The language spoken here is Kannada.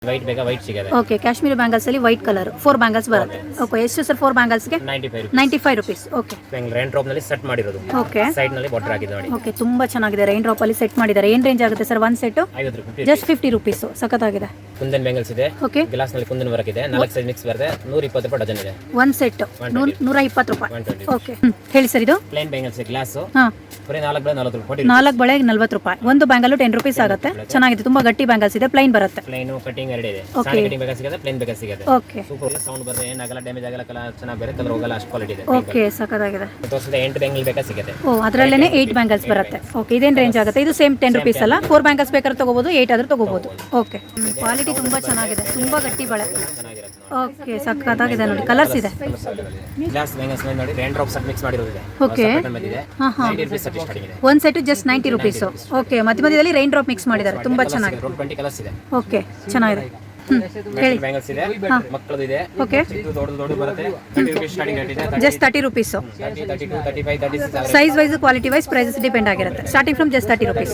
ವೈಟ್ ಬೇಕಾ ವೈಟ್ ಸಿಗುತ್ತೆ. ಓಕೆ, ಕಾಶ್ಮೀರಿ ಬ್ಯಾಂಗಲ್ಸ್ ಅಲ್ಲಿ ವೈಟ್ ಕಲರ್ 4 ಬ್ಯಾಂಗಲ್ಸ್ ಬರುತ್ತೆ. ಓಕೆ, ಎಷ್ಟು sir 4 ಬ್ಯಾಂಗಲ್ಸ್ಗೆ? 95 rupees. Okay, rain drop ನಲ್ಲಿ ಸೆಟ್ ಮಾಡಿರೋದು. ಓಕೆ, ಸೈಡ್ ನಲ್ಲಿ ಬಾರ್ಡರ್ ಆಗಿದೆ ನೋಡಿ. ಓಕೆ, ತುಂಬಾ ಚೆನ್ನಾಗಿದೆ. ರೈನ್ ಡ್ರಾಪ್ ಅಲ್ಲಿ ಸೆಟ್ ಮಾಡಿದ್ದಾರೆ. ಏನು ರೇಂಜ್ ಆಗುತ್ತೆ ಸರ್ ಒಂದು ಸೆಟ್? 50 ರೂಪಾಯಿ. Just 50 rupees. ಸಖತ್ತಾಗಿದೆ. ಕುಂದನ್ ಬ್ಯಾಂಗಲ್ಸ್ ಇದೆ. ಓಕೆ, ಗ್ಲಾಸ್ ನಲ್ಲಿ ಕುಂದನ್ ವರ್ಕ್ ಇದೆ. 4 ಸೈಜ್ ಮಿಕ್ಸ್ ಬರುತ್ತೆ. 120 ರೂಪಾಯಿ ಡಜನ್ ಇದೆ. ಒಂದು ಸೆಟ್ 120 ರೂಪಾಯಿ. 120. ಓಕೆ, ಹೇಳಿ ಸರ್. ಇದು ಪ್ಲೇನ್ ಬ್ಯಾಂಗಲ್ಸ್ ಗ್ಲಾಸ್ ಹಾಂ, ಬರೀ 4 ಬಳೆ 40 ರೂಪಾಯಿ. 4 ಬಳೆ 40 ರೂಪಾಯಿ. ಒಂದು ಬ್ಯಾಂಗಲ್ 10 ರೂಪೀಸ್ ಆಗುತ್ತೆ. ಚೆನ್ನಾಗಿದೆ, ತುಂಬಾ ಗಟ್ಟಿ ಬ್ಯಾಂಗಲ್ಸ್ ಇದೆ. ಪ್ಲೈನ್ ಬರುತ್ತೆ. ಪ್ಲೇನ್ ಕಟಿಂಗ್ ಎರಡು ಇದೆ. Okay. ಸಣ್ಣ ಕಟಿಂಗ್ ಬೇಕಾ ಸಿಗುತ್ತೆ, ಪ್ಲೇನ್ ಬೇಕಾ ಸಿಗುತ್ತೆ. ಓಕೆ, ಸೂಪರ್ ಸೌಂಡ್ ಬರುತ್ತೆ, ಏನಾಗಲ್ಲ, ಡ್ಯಾಮೇಜ್ ಆಗಲ್ಲ, ಕಲರ್ ಚೆನ್ನಾಗಿ ಬೇರೆ, ಕಲರ್ ಹೋಗಲ್ಲ, ಅಷ್ಟು ಕ್ವಾಲಿಟಿ ಇದೆ. ಓಕೆ, ಸಖತ್ತಾಗಿದೆ. ತೋರಿಸಿದೆ 8 ಬ್ಯಾಂಗಲ್ ಬೇಕಾ ಸಿಗುತ್ತೆ. ಓ, ಅದರಲ್ಲೇನೆ 8 ಬ್ಯಾಂಗಲ್ಸ್ ಬರುತ್ತೆ. ಓಕೆ, ಇದೇನು ರೇಂಜ್ ಆಗುತ್ತೆ? ಇದು ಸೇಮ್ 10 ರೂಪೀಸ್ ಅಲ್ಲ? 4 ಬ್ಯಾಂಗಲ್ಸ್ ಬೇಕಾದ್ರೆ ತಗೋಬಹುದು, 8 ಆದ್ರೂ ತಗೋಬಹುದು. ಓಕೆ, ಕ್ವಾಲಿಟಿ ತುಂಬಾ ಚೆನ್ನಾಗಿದೆ, ತುಂಬಾ ಗಟ್ಟಿ ಬಳೆ. ಚೆನ್ನಾಗಿರುತ್ತೆ. ಓಕೆ, ಸಖತ್ತಾಗಿದೆ ನೋಡಿ. ಕಲರ್ಸ್ ಇದೆ. ಗ್ಲಾಸ್ ಬ್ಯಾಂಗಲ್ಸ್ ನೋಡಿ, ರೈನ್ ಡ್ರಾಪ್ ಸೆಟ್ ಮಿಕ್ಸ್ ಮಾಡಿರೋದಿದೆ. ಓಕೆ, ಇದೆ. ಹಾಂ ಹಾಂ, 90 ರೂಪಾಯಿ ಸೆಟ್ ಸ್ಟಾರ್ಟಿಂಗ್ ಇದೆ. ಒಂದು ಸೆಟ್ ಜಸ್ಟ್ 90 ರೂಪೀಸ್. ಓಕೆ, ಮಧ್ಯದಲ್ಲಿ ರೈನ್ ಡ್ರಾಪ್ ಮಿಕ್ಸ್ ಮಾಡಿದ್ದಾರೆ. ತುಂಬಾ ಚೆನ್ನಾಗಿದೆ. 20 ಕಲರ್ಸ್ ಇದೆ. ಓಕೆ, ಚೆನ್ನಾಗಿದೆ. ಹೇಳಿ. ಬ್ಯಾಂಗಲ್ಸ್ ಇದೆ, ಮಕ್ಕಳದು ಇದೆ. ಓಕೆ, ಇದು ದೊಡ್ಡ ಬರುತ್ತೆ. 30 ರೂಪಾಯಿ ಸ್ಟಾರ್ಟಿಂಗ್ ರೇಟ್ ಇದೆ. Just 30 rupees. 30, 32, 35, 36 size wise quality wise prices depend ಆಗಿರುತ್ತೆ. Starting from just 30 rupees.